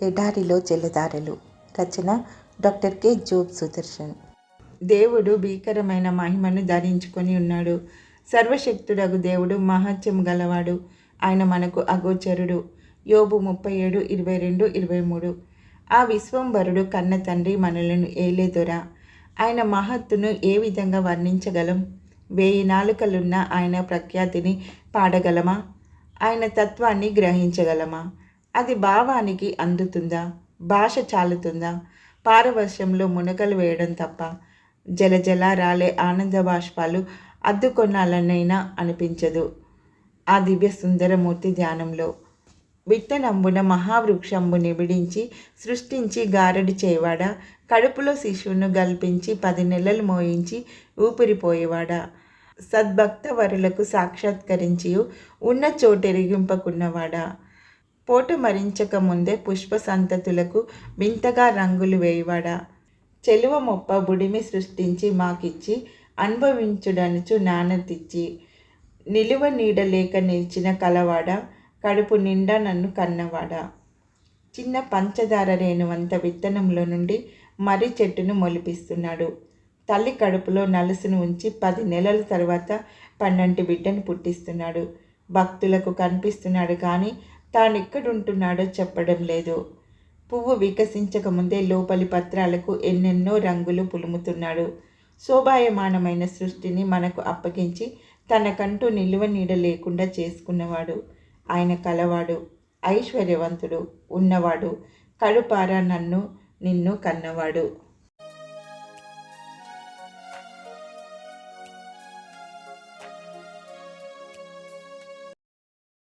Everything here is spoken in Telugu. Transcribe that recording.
ఎడారిలో జలధారలు. రచన డాక్టర్ కె జోబ్ సుదర్శన్. దేవుడు భీకరమైన మహిమను ధరించుకొని ఉన్నాడు. సర్వశక్తుడగు దేవుడు మహత్యము గలవాడు. ఆయన మనకు అగోచరుడు. యోబు 37:22-23. ఆ విశ్వంభరుడు కన్న తండ్రి మనలను ఏలేదొరా. ఆయన మహత్తును ఏ విధంగా వర్ణించగలం? 1000 నాలుకలున్న ఆయన ప్రఖ్యాతిని పాడగలమా? ఆయన తత్వాన్ని గ్రహించగలమా? అది భావానికి అందుతుందా? భాష చాలుతుందా? పారవశ్యంలో మునకలు వేయడం తప్ప జలజల రాలే ఆనంద బాష్పాలు అద్దుకొనాలనైనా అనిపించదు. ఆ దివ్య సుందరమూర్తి ధ్యానంలో విత్తనంబున మహావృక్షంబు నిబిడించి సృష్టించి గారడి చేయవాడా, కడుపులో శిశువును గల్పించి 10 నెలలు మోయించి ఊపిరిపోయేవాడా, సద్భక్త వరులకు సాక్షాత్కరించియు ఉన్న చోటెరిగింపకున్నవాడా, పోట మరించక ముందే పుష్ప సంతతులకు వింతగా రంగులు వేయవాడా, చెలువ మొప్ప బుడిమి సృష్టించి మాకిచ్చి అనుభవించుడనుచు నానతిచ్చి నిలువ నీడ లేక నిలిచిన కలవాడా, కడుపు నిండా నన్ను కన్నవాడా, చిన్న పంచదార రేణువంత విత్తనంలో నుండి మర్రి చెట్టును మొలిపిస్తున్నాడు. తల్లి కడుపులో నలుసును ఉంచి 10 నెలల తర్వాత పన్నంటి బిడ్డను పుట్టిస్తున్నాడు. భక్తులకు కనిపిస్తున్నాడు కానీ తానెక్కడుంటున్నాడో చెప్పడం లేదు. పువ్వు వికసించకముందే లోపలి పత్రాలకు ఎన్నెన్నో రంగులు పులుముతున్నాడు. శోభాయమానమైన సృష్టిని మనకు అప్పగించి తనకంటూ నిలువ నీడ లేకుండా చేసుకున్నవాడు. ఆయన కలవాడు, ఐశ్వర్యవంతుడు, ఉన్నవాడు, కడుపారా నిన్ను కన్నవాడు.